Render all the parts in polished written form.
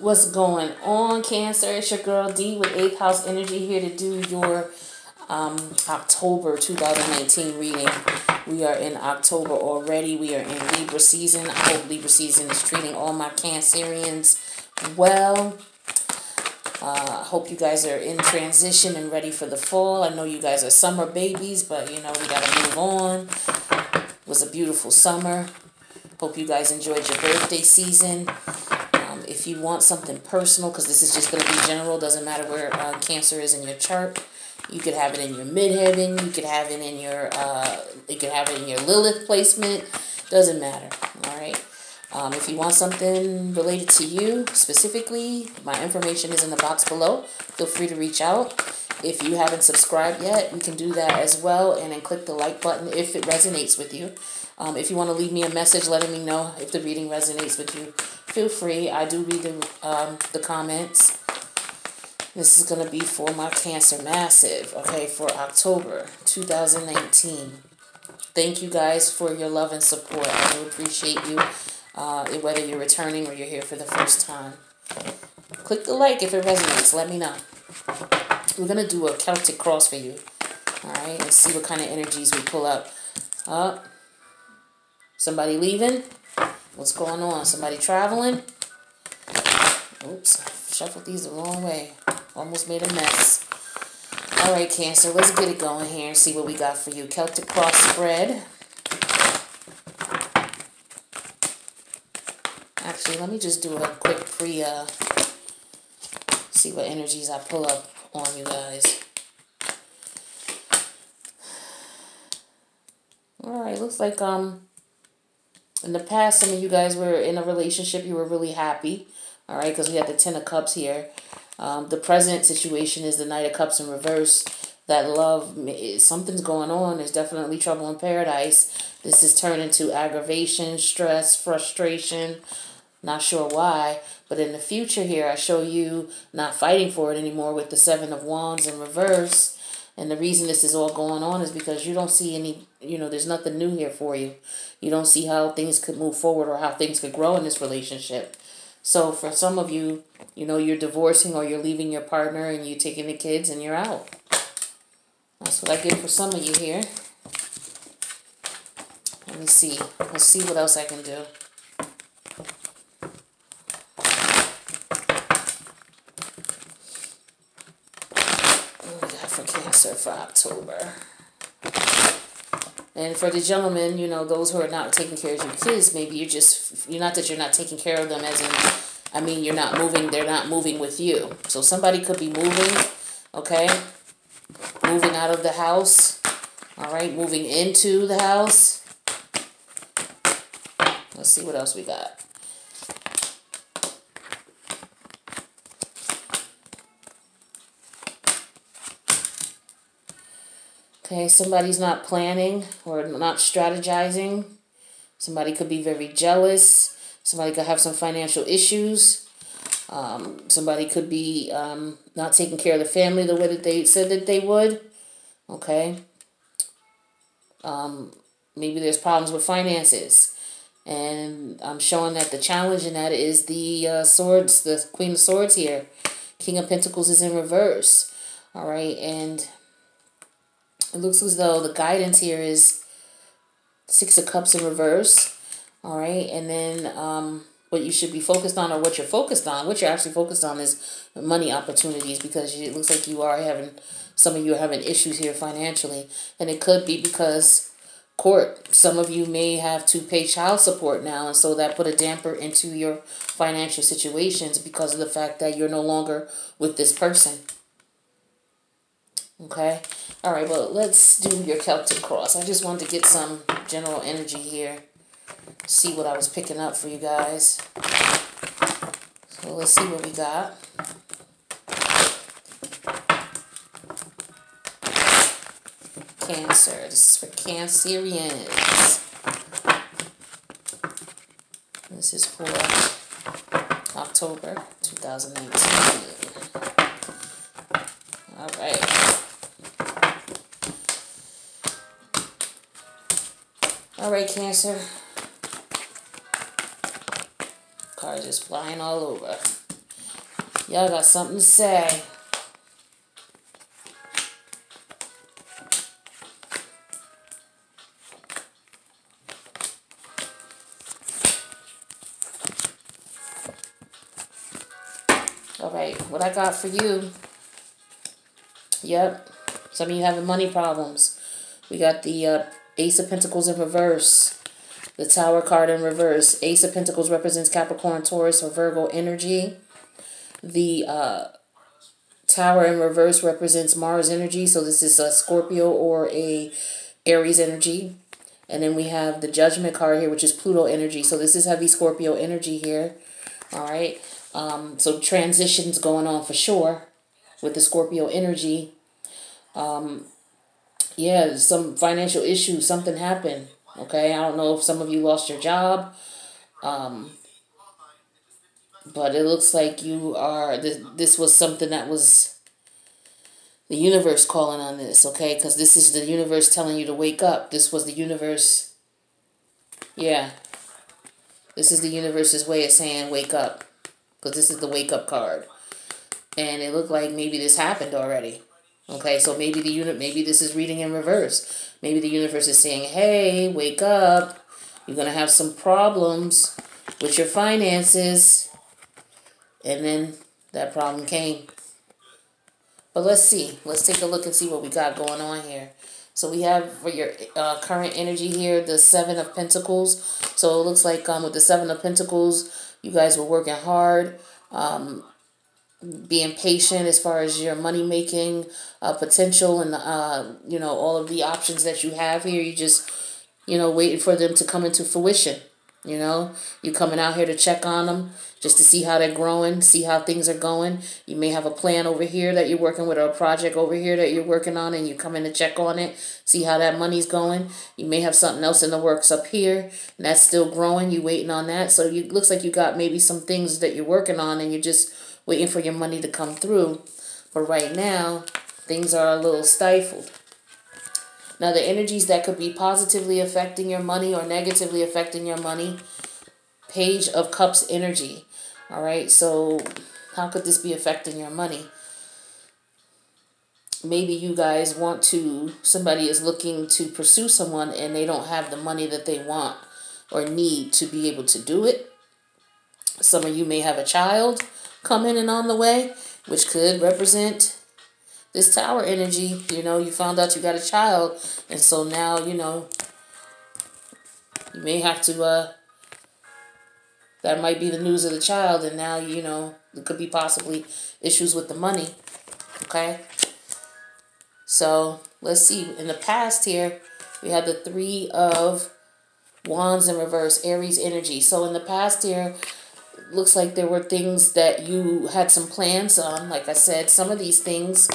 What's going on, Cancer? It's your girl D with 8th House Energy here to do your October 2019 reading. We are in October already. We are in Libra season. I hope Libra season is treating all my Cancerians well. I hope you guys are in transition and ready for the fall. I know you guys are summer babies, but you know, we got to move on. It was a beautiful summer. Hope you guys enjoyed your birthday season. If you want something personal, because this is just going to be general, doesn't matter where Cancer is in your chart. You could have it in your midheaven. You could have it in your Lilith placement. Doesn't matter. All right. If you want something related to you specifically, my information is in the box below. Feel free to reach out. If you haven't subscribed yet, you can do that as well, and then click the like button if it resonates with you. If you want to leave me a message letting me know if the reading resonates with you, feel free. I do read the comments. This is going to be for my Cancer Massive, okay, for October 2019. Thank you guys for your love and support. I do appreciate you, whether you're returning or you're here for the first time. Click the like if it resonates. Let me know. We're going to do a Celtic cross for you, all right, and see what kind of energies we pull up. Somebody leaving? What's going on? Somebody traveling? Oops, I shuffled these the wrong way. Almost made a mess. All right, Cancer, let's get it going here and see what we got for you. Celtic cross spread. Actually, let me just do a quick see what energies I pull up on you guys. All right, looks like in the past, some of you guys were in a relationship. You were really happy, all right, because we have the Ten of Cups here. The present situation is the Knight of Cups in reverse. That love, something's going on. There's definitely trouble in paradise. This is turned into aggravation, stress, frustration. Not sure why, but in the future here, I show you not fighting for it anymore with the Seven of Wands in reverse. And the reason this is all going on is because you don't see any, there's nothing new here for you. You don't see how things could move forward or how things could grow in this relationship. So for some of you, you're divorcing or you're leaving your partner and you're taking the kids and you're out. That's what I get for some of you here. Let me see. Let's see what else I can do. For Cancer for October. And for the gentlemen, those who are not taking care of your kids, maybe you're not that you're not taking care of them as in, you're not moving, they're not moving with you. So somebody could be moving, okay? Moving out of the house, all right? Moving into the house. Let's see what else we got. Okay, somebody's not planning or not strategizing. Somebody could be very jealous. Somebody could have some financial issues. Somebody could be not taking care of the family the way that they said that they would. Okay. Maybe there's problems with finances. And I'm showing that the challenge in that is the swords, the Queen of Swords here. King of Pentacles is in reverse. All right, and it looks as though the guidance here is Six of Cups in reverse. All right. And then what you should be focused on, or what you're focused on, what you're actually focused on is money opportunities, because it looks like some of you are having issues here financially. And it could be because some of you may have to pay child support now. And so that put a damper into your financial situations because of the fact that you're no longer with this person. Okay. All right, well, let's do your Celtic cross. I just wanted to get some general energy here. See what I was picking up for you guys. So let's see what we got. Cancer. This is for Cancerians. This is for October 2019. All right. All right, Cancer. Cards just flying all over. Y'all got something to say. All right, what I got for you. Yep, some of you having money problems. We got the Ace of Pentacles in reverse. The Tower card in reverse. Ace of Pentacles represents Capricorn, Taurus, or Virgo energy. The Tower in reverse represents Mars energy. So this is a Scorpio or a Aries energy. And then we have the Judgment card here, which is Pluto energy. So this is heavy Scorpio energy here. All right. So transitions going on for sure with the Scorpio energy. Yeah, some financial issues, something happened. Okay, I don't know if some of you lost your job. But it looks like you are, this was something that was the universe calling on this, okay? Because this is the universe telling you to wake up. This was the universe. Yeah. This is the universe's way of saying wake up. Because this is the wake up card. And it looked like maybe this happened already. Okay, so maybe maybe this is reading in reverse. Maybe the universe is saying, hey, wake up. You're going to have some problems with your finances. And then that problem came. But let's see. Let's take a look and see what we got going on here. So we have for your current energy here, the Seven of Pentacles. So it looks like with the Seven of Pentacles, you guys were working hard, being patient as far as your money-making potential and, you know, all of the options that you have here. You just, you know, waiting for them to come into fruition. You know, you coming out here to check on them just to see how they're growing, see how things are going. You may have a plan over here that you're working with or a project over here that you're working on and you come in to check on it, see how that money's going. You may have something else in the works up here and that's still growing. You waiting on that. So it looks like you got maybe some things that you're working on and you're just waiting for your money to come through. But right now, things are a little stifled. Now, the energies that could be positively affecting your money or negatively affecting your money, Page of Cups energy. All right, so how could this be affecting your money? Maybe you guys want to, somebody is looking to pursue someone and they don't have the money that they want or need to be able to do it. Some of you may have a child coming and on the way, which could represent this Tower energy. You know, you found out you got a child, and so now, you know, you may have to, that might be the news of the child, and now, you know, there could be possibly issues with the money, okay? So, let's see. In the past here, we had the Three of Wands in reverse, Aries energy. So, in the past here, looks like there were things that you had some plans on. Like I said, some of these things,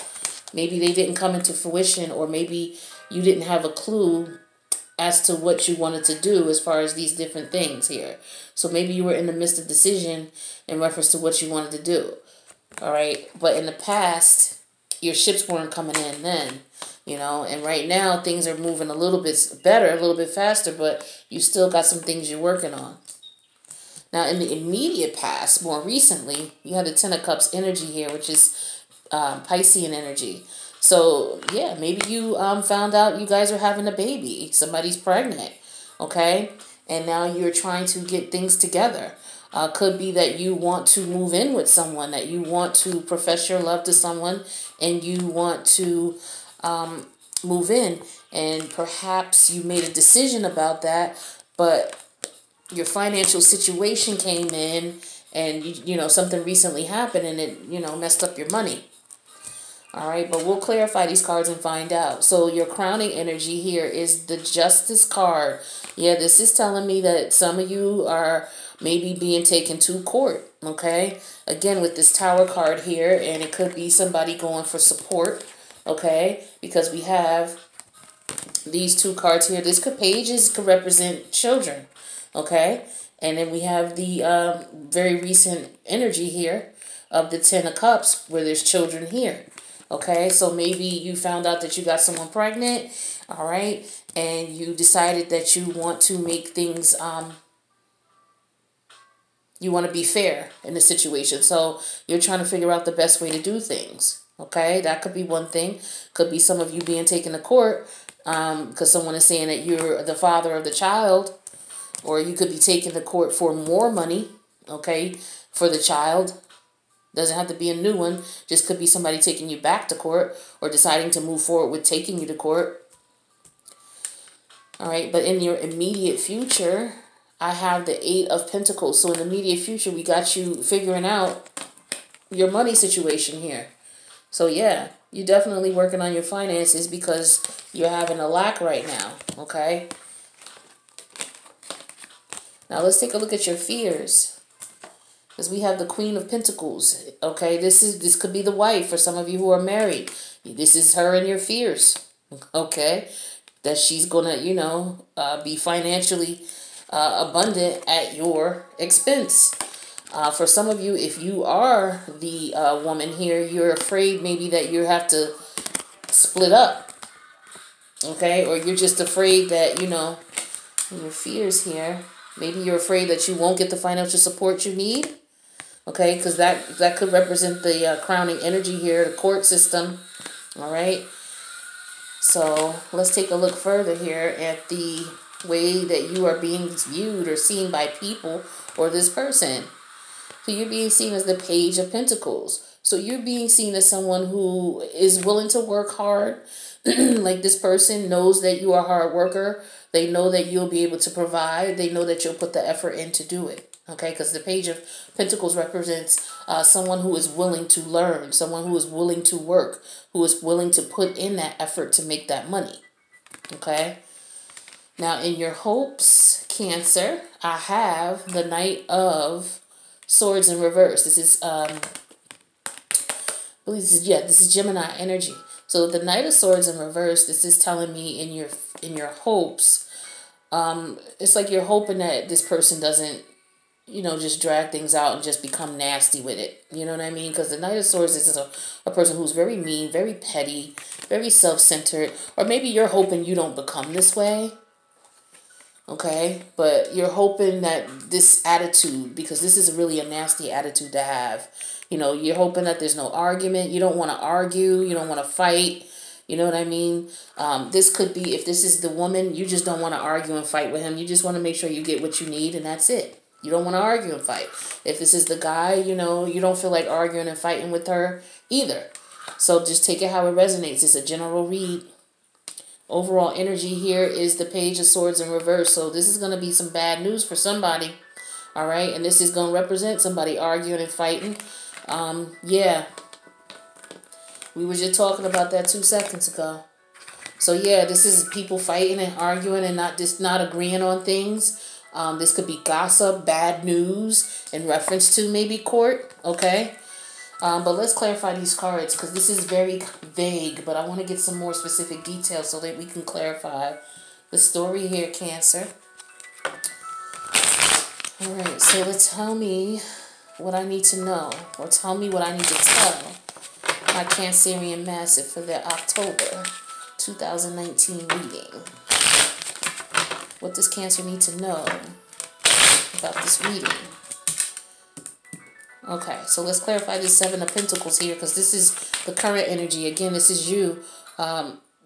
maybe they didn't come into fruition, or maybe you didn't have a clue as to what you wanted to do as far as these different things here. So maybe you were in the midst of decision in reference to what you wanted to do. All right. But in the past, your ships weren't coming in then, you know, and right now things are moving a little bit better, a little bit faster, but you still got some things you're working on. Now, in the immediate past, more recently, you had the Ten of Cups energy here, which is Piscean energy. So, yeah, maybe you found out you guys are having a baby. Somebody's pregnant, okay? And now you're trying to get things together. Could be that you want to move in with someone, that you want to profess your love to someone, and you want to move in. And perhaps you made a decision about that, but your financial situation came in and, you know, something recently happened and it, you know, messed up your money. All right, but we'll clarify these cards and find out. So your crowning energy here is the Justice card. Yeah, this is telling me that some of you are maybe being taken to court, okay? Again, with this Tower card here, and it could be somebody going for support, okay? Because we have these two cards here. This pages could represent children, okay? And then we have the very recent energy here of the Ten of Cups where there's children here. Okay, so maybe you found out that you got someone pregnant, all right, and you decided that you want to make things You want to be fair in the situation. So you're trying to figure out the best way to do things. Okay, that could be one thing. Could be some of you being taken to court because someone is saying that you're the father of the child. Or you could be taken to court for more money, okay, for the child. Doesn't have to be a new one. Just could be somebody taking you back to court or deciding to move forward with taking you to court. All right, but in your immediate future, I have the 8 of Pentacles. So in the immediate future, we got you figuring out your money situation here. So yeah, you're definitely working on your finances because you're having a lack right now, okay? Now let's take a look at your fears. Because we have the Queen of Pentacles. Okay, this could be the wife for some of you who are married. This is her and your fears. Okay, that she's gonna, be financially abundant at your expense. For some of you, if you are the woman here, you're afraid maybe that you have to split up. Okay, or you're just afraid that, your fears here. Maybe you're afraid that you won't get the financial support you need. Okay, because that could represent the crowning energy here, the court system. All right. So let's take a look further here at the way that you are being viewed or seen by people or this person. So you're being seen as the Page of Pentacles. So you're being seen as someone who is willing to work hard. Like this person knows that you are a hard worker. They know that you'll be able to provide. They know that you'll put the effort in to do it. Okay, because the Page of Pentacles represents someone who is willing to learn, someone who is willing to work, who is willing to put in that effort to make that money. Okay. Now in your hopes, Cancer, I have the Knight of Swords in reverse. This is, I believe this is Gemini energy. So the Knight of Swords in reverse, this is telling me in your hopes, it's like you're hoping that this person doesn't, just drag things out and just become nasty with it. You know what I mean? Because the Knight of Swords is a person who's very mean, very petty, very self-centered. Or maybe you're hoping you don't become this way. Okay? But you're hoping that this attitude, because this is really a nasty attitude to have. You're hoping that there's no argument. You don't want to argue. You don't want to fight. You know what I mean? This could be, if this is the woman, you just don't want to argue and fight with him. You just want to make sure you get what you need, and that's it. You don't want to argue and fight. If this is the guy, you don't feel like arguing and fighting with her either. So just take it how it resonates. It's a general read. Overall energy here is the Page of Swords in reverse. So this is going to be some bad news for somebody. All right. And this is going to represent somebody arguing and fighting. Yeah. We were just talking about that 2 seconds ago. So yeah, this is people fighting and arguing and not agreeing on things. This could be gossip, bad news in reference to maybe court. Okay. But let's clarify these cards because this is very vague, but I want to get some more specific details so that we can clarify the story here, Cancer. All right, so tell me what I need to know, or tell me what I need to tell my Cancerian Massive for their October 2019 reading. What does Cancer need to know about this reading? Okay, so let's clarify this 7 of Pentacles here because this is the current energy. Again, this is you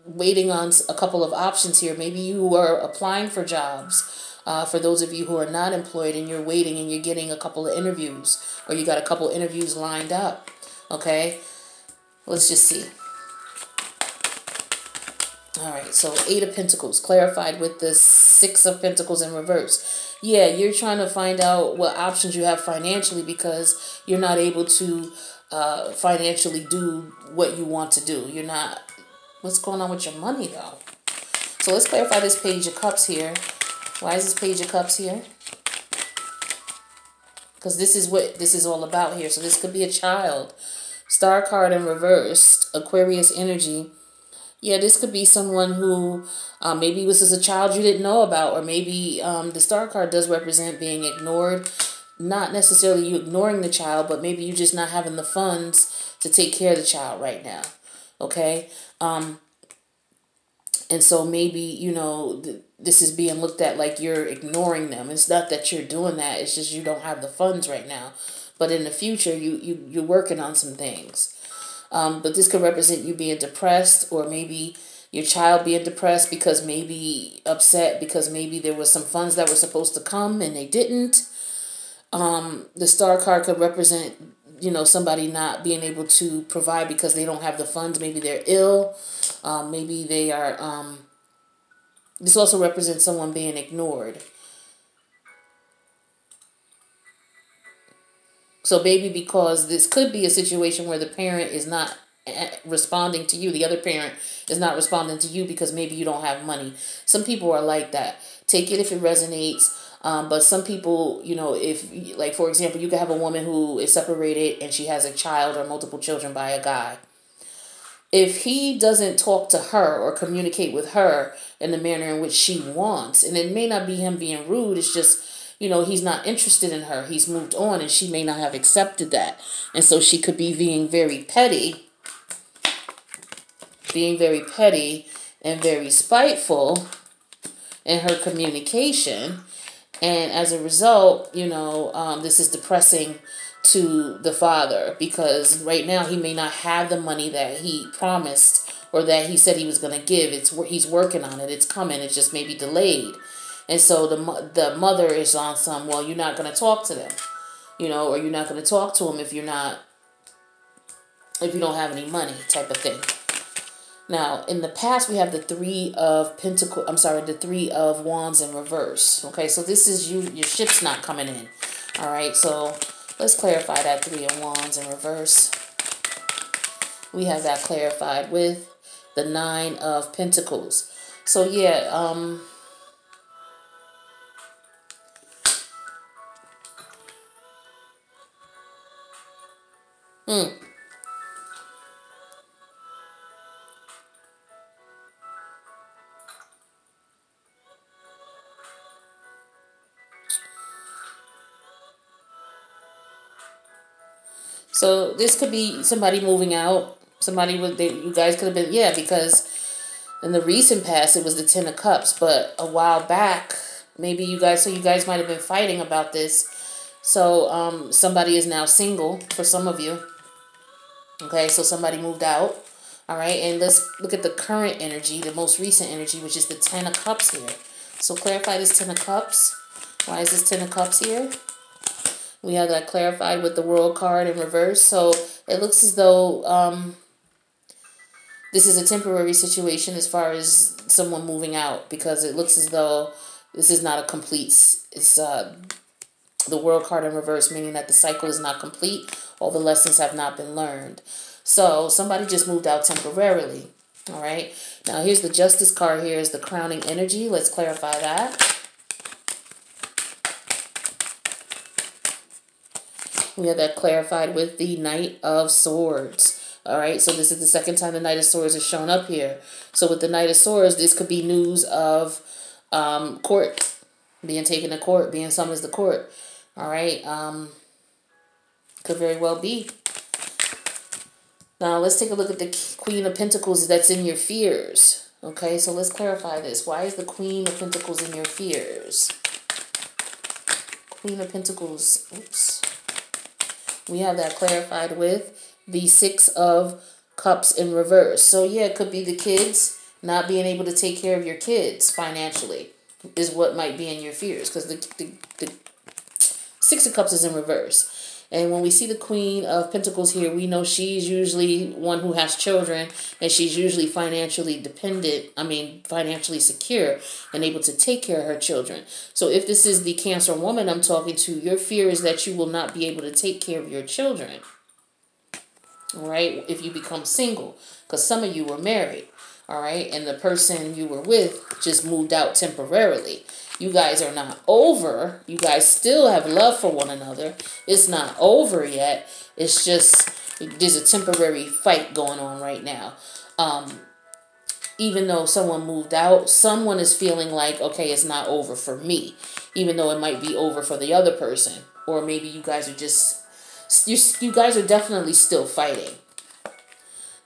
waiting on a couple of options here. Maybe you are applying for jobs. For those of you who are not employed and you're waiting and you're getting a couple of interviews, or you got a couple interviews lined up. Okay, let's just see. All right, so 8 of Pentacles clarified with the 6 of Pentacles in reverse. Yeah, you're trying to find out what options you have financially because you're not able to financially do what you want to do. You're not. What's going on with your money, though? So let's clarify this Page of Cups here. Why is this Page of Cups here? Because this is what this is all about here. So this could be a child. Star card in reversed. Aquarius energy. Yeah, this could be someone who maybe this is a child you didn't know about, or maybe the Star card does represent being ignored. Not necessarily you ignoring the child, but maybe you just not having the funds to take care of the child right now. Okay? And so maybe, you know, this is being looked at like you're ignoring them. It's not that you're doing that. It's just you don't have the funds right now. But in the future, you're working on some things. But this could represent you being depressed, or maybe your child being depressed because maybe upset because maybe there was some funds that were supposed to come and they didn't. The star card could represent, you know, somebody not being able to provide because they don't have the funds. Maybe they're ill. Maybe they are, this also represents someone being ignored. So maybe because this could be a situation where the parent is not responding to you. The other parent is not responding to you because maybe you don't have money. Some people are like that. Take it if it resonates. But some people, you know, if, like, for example, you could have a woman who is separated and she has a child or multiple children by a guy. If he doesn't talk to her or communicate with her in the manner in which she wants, and it may not be him being rude, it's just, you know, he's not interested in her. He's moved on and she may not have accepted that. And so she could be being very petty and very spiteful in her communication. And as a result, you know, this is depressing to the father, because right now he may not have the money that he promised or that he said he was going to give. He's working on it. It's coming. It's just maybe delayed. And so the mother is on some, well, you're not going to talk to them, you know, or you're not going to talk to them if you don't have any money type of thing. Now, in the past, we have the Three of Wands in reverse. Okay, so this is your ship's not coming in. All right, so let's clarify that Three of Wands in reverse. We have that clarified with the Nine of Pentacles. So, yeah, So this could be somebody moving out. You guys could have been, yeah, because in the recent past it was the Ten of Cups, but a while back, maybe you guys might have been fighting about this. So somebody is now single for some of you. Okay, so somebody moved out. All right, and let's look at the current energy, the most recent energy, which is the Ten of Cups here. So clarify this Ten of Cups. Why is this Ten of Cups here? We have that clarified with the World card in reverse. So it looks as though this is a temporary situation as far as someone moving out, because it looks as though this is not a complete, it's the World card in reverse, meaning that the cycle is not complete. All the lessons have not been learned. So somebody just moved out temporarily. All right. Now here's the Justice card. Here is the crowning energy. Let's clarify that. We have that clarified with the Knight of Swords. All right, so this is the second time the Knight of Swords has shown up here. So with the Knight of Swords, this could be news of court, being taken to court, being summoned to court. All right, could very well be. Now let's take a look at the Queen of Pentacles that's in your fears. Okay, so let's clarify this. Why is the Queen of Pentacles in your fears? Queen of Pentacles, oops. We have that clarified with the Six of Cups in reverse. So, yeah, it could be the kids not being able to take care of your kids financially is what might be in your fears, because the Six of Cups is in reverse. And when we see the Queen of Pentacles here, we know she's usually one who has children, and she's usually financially financially secure and able to take care of her children. So if this is the Cancer woman I'm talking to, your fear is that you will not be able to take care of your children. All right, if you become single, because some of you were married. All right, and the person you were with just moved out temporarily. You guys are not over. You guys still have love for one another. It's not over yet. It's just there's a temporary fight going on right now. Even though someone moved out, someone is feeling like, okay, it's not over for me, even though it might be over for the other person. Or maybe you guys are just, you guys are definitely still fighting.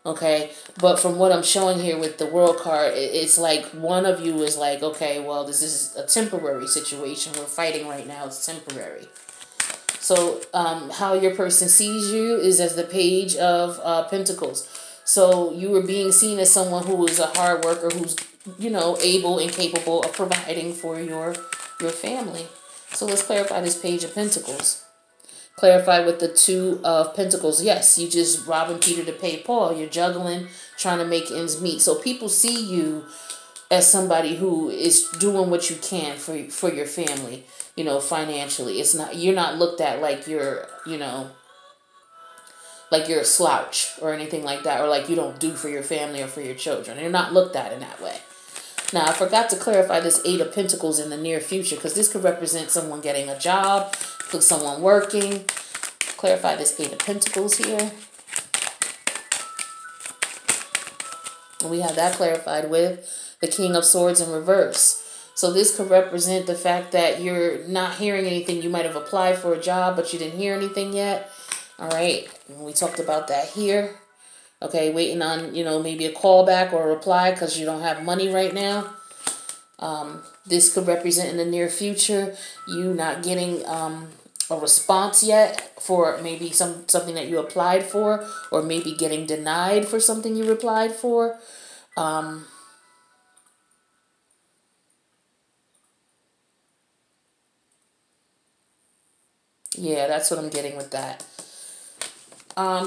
Okay, but from what I'm showing here with the World card, it's like one of you is like, okay, well, this is a temporary situation. We're fighting right now. It's temporary. So how your person sees you is as the Page of Pentacles. So you were being seen as someone who is a hard worker, who's, you know, able and capable of providing for your family. So let's clarify this Page of Pentacles. Clarify with the Two of Pentacles. Yes, you just robbing Peter to pay Paul. You're juggling, trying to make ends meet. So people see you as somebody who is doing what you can for your family, you know, financially. It's not, you're not looked at like you're, you know, like you're a slouch or anything like that, or like you don't do for your family or for your children. You're not looked at in that way. Now, I forgot to clarify this Eight of Pentacles in the near future, because this could represent someone getting a job, someone working. Clarify this Eight of Pentacles here. And we have that clarified with the King of Swords in reverse. So this could represent the fact that you're not hearing anything. You might have applied for a job, but you didn't hear anything yet. All right. And we talked about that here. Okay, waiting on, you know, maybe a callback or a reply because you don't have money right now. This could represent in the near future you not getting a response yet for maybe something that you applied for, or maybe getting denied for something you applied for. Yeah, that's what I'm getting with that.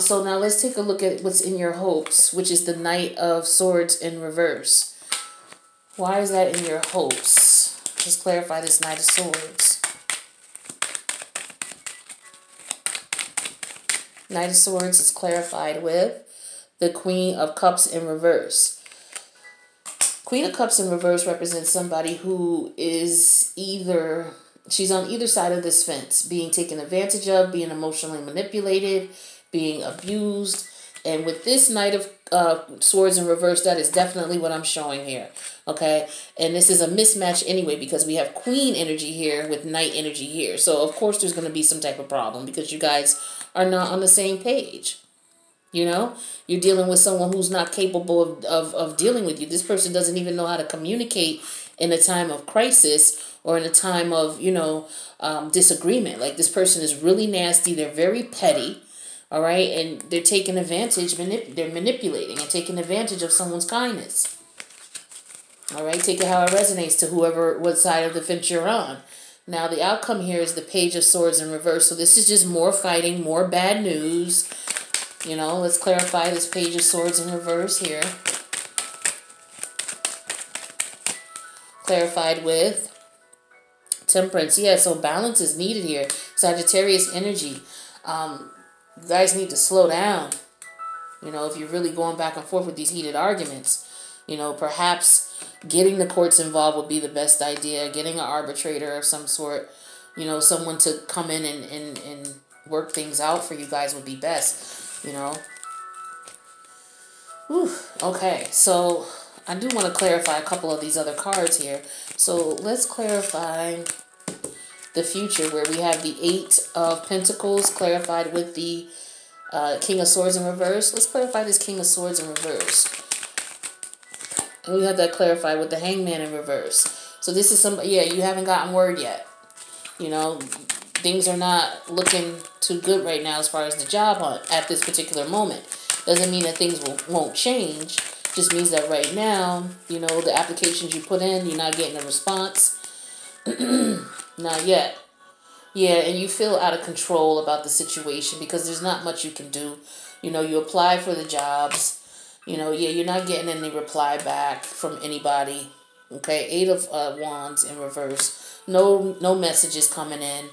So now let's take a look at what's in your hopes, which is the Knight of Swords in reverse. Why is that in your hopes? Let's clarify this Knight of Swords. Knight of Swords is clarified with the Queen of Cups in reverse. Queen of Cups in reverse represents somebody who is either, she's on either side of this fence, being taken advantage of, being emotionally manipulated, being abused. And with this Knight of Swords in reverse, that is definitely what I'm showing here. Okay, and this is a mismatch anyway, because we have Queen energy here with Knight energy here. So of course there's going to be some type of problem because you guys are not on the same page. You know, you're dealing with someone who's not capable of dealing with you. This person doesn't even know how to communicate in a time of crisis or in a time of, you know, disagreement. Like, this person is really nasty. They're very petty. All right. And they're taking advantage. They're manipulating and taking advantage of someone's kindness. All right. Take it how it resonates to whoever, what side of the fence you're on. Now, the outcome here is the Page of Swords in reverse. So this is just more fighting, more bad news. You know, let's clarify this Page of Swords in reverse here. Clarified with Temperance. Yeah, so balance is needed here. Sagittarius energy. You guys need to slow down. You know, if you're really going back and forth with these heated arguments, you know, perhaps getting the courts involved would be the best idea. Getting an arbitrator of some sort, you know, someone to come in and work things out for you guys would be best, you know. Whew. Okay, so I do want to clarify a couple of these other cards here. So let's clarify the future, where we have the Eight of Pentacles clarified with the King of Swords in reverse. Let's clarify this King of Swords in reverse. And we have that clarified with the Hangman in reverse. So this is somebody, yeah, you haven't gotten word yet. You know, things are not looking too good right now as far as the job hunt at this particular moment. Doesn't mean that things won't change. Just means that right now, you know, the applications you put in, you're not getting a response. Not yet. Yeah, and you feel out of control about the situation because there's not much you can do. You know, you apply for the jobs. You know, yeah, you're not getting any reply back from anybody. Okay, Eight of Wands in reverse. No messages coming in.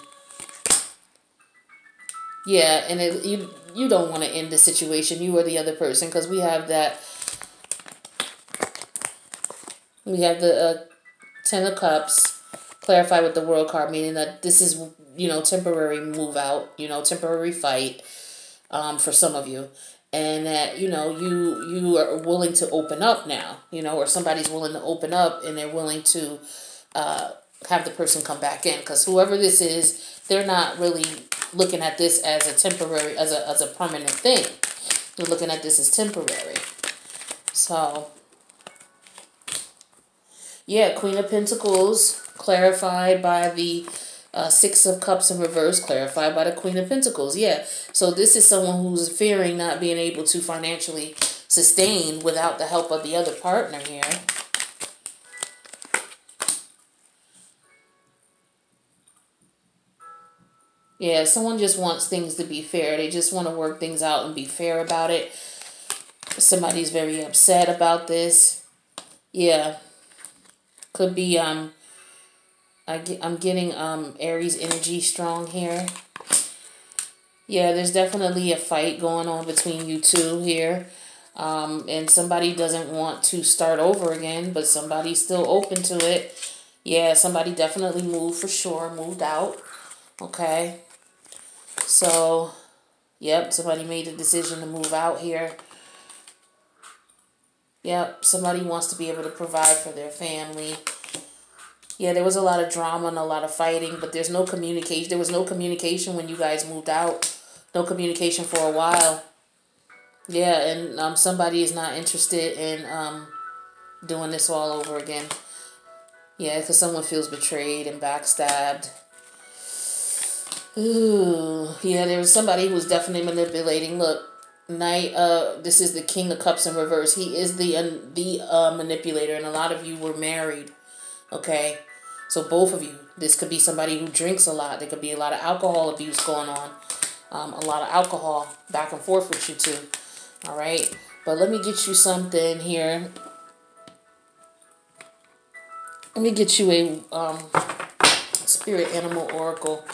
Yeah, and you don't want to end the situation. You or the other person, because we have that. We have the Ten of Cups clarified with the World card, meaning that this is, you know, temporary move out, you know, temporary fight for some of you. And that, you know, you are willing to open up now, you know, or somebody's willing to open up and they're willing to have the person come back in. Because whoever this is, they're not really looking at this as a temporary, as a permanent thing. We're looking at this as temporary. So, yeah, Queen of Pentacles, clarified by the Six of Cups in reverse, clarified by the Queen of Pentacles. Yeah, so this is someone who's fearing not being able to financially sustain without the help of the other partner here. Yeah, someone just wants things to be fair. They just want to work things out and be fair about it. Somebody's very upset about this. Yeah. Could be, I'm getting Aries energy strong here. Yeah, there's definitely a fight going on between you two here. And somebody doesn't want to start over again, but somebody's still open to it. Yeah, somebody definitely moved for sure, moved out. Okay. So, yep, somebody made the decision to move out here. Yep, somebody wants to be able to provide for their family. Yeah, there was a lot of drama and a lot of fighting, but there's no communication. There was no communication when you guys moved out. No communication for a while. Yeah, and somebody is not interested in doing this all over again. Yeah, because someone feels betrayed and backstabbed. Ooh, yeah, there was somebody who was definitely manipulating. Look, Knight, this is the King of Cups in reverse. He is the manipulator, and a lot of you were married, okay? So both of you, this could be somebody who drinks a lot. There could be a lot of alcohol abuse going on. A lot of alcohol back and forth with you two, all right? But let me get you something here. Let me get you a spirit animal oracle.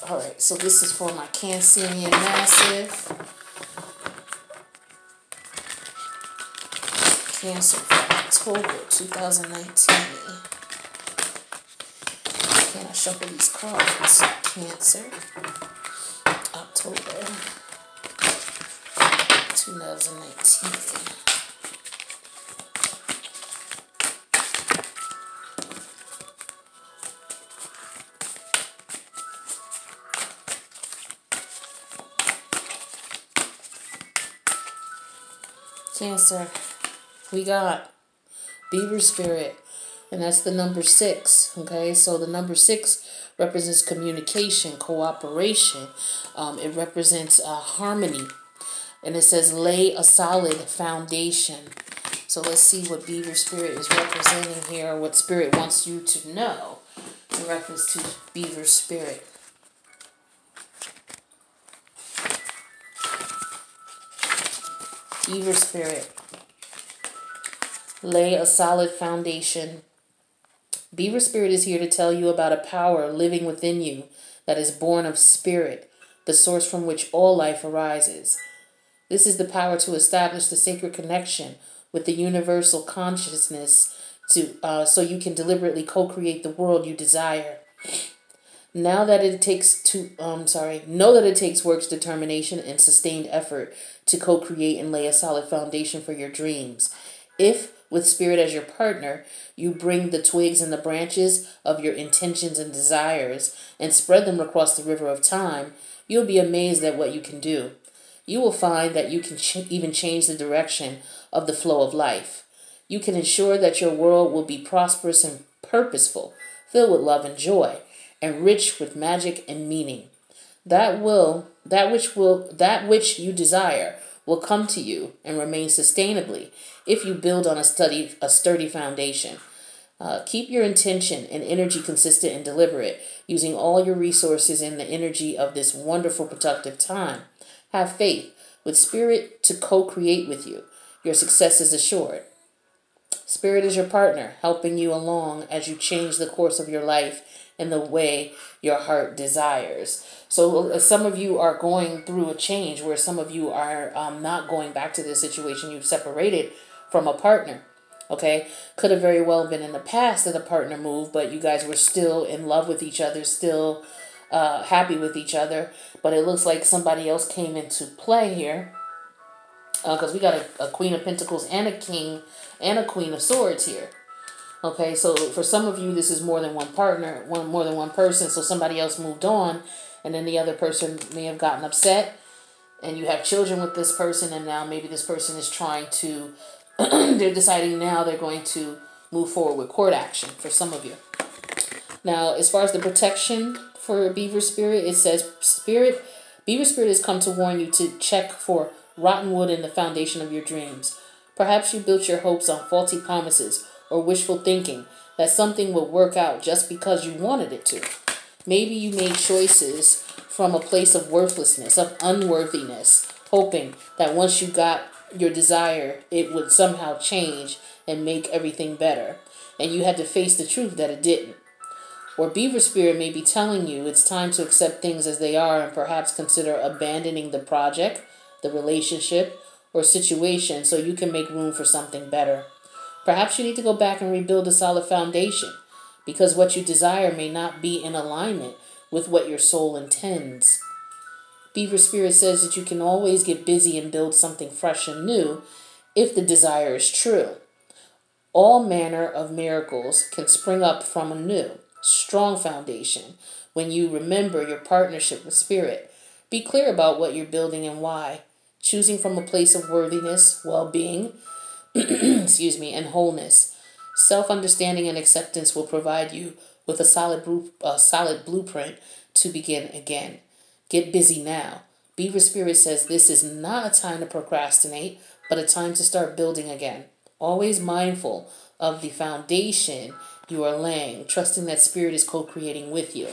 All right, so this is for my Cancerian Massive. Cancer for October 2019. Can I shuffle these cards? Cancer, October 2019. Cancer, we got Beaver Spirit, and that's the number 6, okay? So the number 6 represents communication, cooperation. It represents harmony, and it says lay a solid foundation. So let's see what Beaver Spirit is representing here, what Spirit wants you to know in reference to Beaver Spirit. Beaver Spirit, lay a solid foundation. Beaver Spirit is here to tell you about a power living within you that is born of spirit, the source from which all life arises. This is the power to establish the sacred connection with the universal consciousness so you can deliberately co-create the world you desire. Know that it takes work, determination, and sustained effort to co-create and lay a solid foundation for your dreams. If, with Spirit as your partner, you bring the twigs and the branches of your intentions and desires and spread them across the river of time, you'll be amazed at what you can do. You will find that you can even change the direction of the flow of life. You can ensure that your world will be prosperous and purposeful, filled with love and joy, and rich with magic and meaning. That which you desire will come to you and remain sustainably if you build on a sturdy foundation. Keep your intention and energy consistent and deliberate, using all your resources and the energy of this wonderful productive time. Have faith, with Spirit to co-create with you. Your success is assured. Spirit is your partner, helping you along as you change the course of your life in the way your heart desires. So some of you are going through a change where some of you are not going back to this situation. You've separated from a partner. Okay, could have very well been in the past that a partner moved, but you guys were still in love with each other, still happy with each other. But it looks like somebody else came into play here, because we got a Queen of Pentacles and a King and a Queen of Swords here. Okay, so for some of you, this is more than one partner, more than one person. So somebody else moved on, and then the other person may have gotten upset, and you have children with this person, and now maybe this person is trying to, they're deciding now they're going to move forward with court action for some of you. Now, as far as the protection for Beaver Spirit, it says, Beaver Spirit has come to warn you to check for rotten wood in the foundation of your dreams. Perhaps you built your hopes on faulty promises or wishful thinking that something would work out just because you wanted it to. Maybe you made choices from a place of worthlessness, of unworthiness, hoping that once you got your desire, it would somehow change and make everything better. And you had to face the truth that it didn't. Or Beaver Spirit may be telling you it's time to accept things as they are and perhaps consider abandoning the project, the relationship, or situation so you can make room for something better. Perhaps you need to go back and rebuild a solid foundation because what you desire may not be in alignment with what your soul intends. Beaver Spirit says that you can always get busy and build something fresh and new if the desire is true. All manner of miracles can spring up from a new, strong foundation when you remember your partnership with Spirit. Be clear about what you're building and why. Choosing from a place of worthiness, well-being, and wholeness. Self-understanding and acceptance will provide you with a solid blueprint to begin again. Get busy now. Beaver Spirit says this is not a time to procrastinate, but a time to start building again. Always mindful of the foundation you are laying, trusting that Spirit is co-creating with you.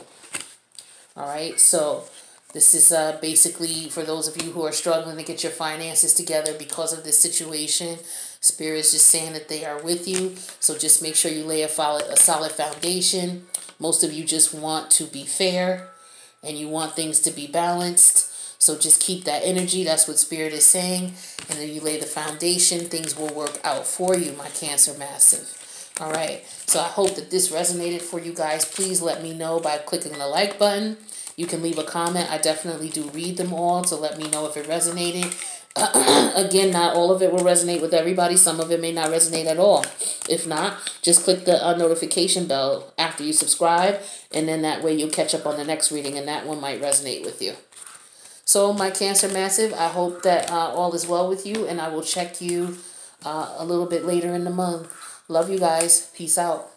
All right, so this is basically for those of you who are struggling to get your finances together because of this situation. Spirit is just saying that they are with you. So just make sure you lay a solid foundation. Most of you just want to be fair and you want things to be balanced. So just keep that energy. That's what Spirit is saying. And then you lay the foundation. Things will work out for you, my Cancer Massive. All right. So I hope that this resonated for you guys. Please let me know by clicking the like button. You can leave a comment. I definitely do read them all, so let me know if it resonated. Again, not all of it will resonate with everybody. Some of it may not resonate at all. If not, just click the notification bell after you subscribe, and then that way you'll catch up on the next reading, and that one might resonate with you. So, my Cancer Massive, I hope that all is well with you, and I will check you a little bit later in the month. Love you guys. Peace out.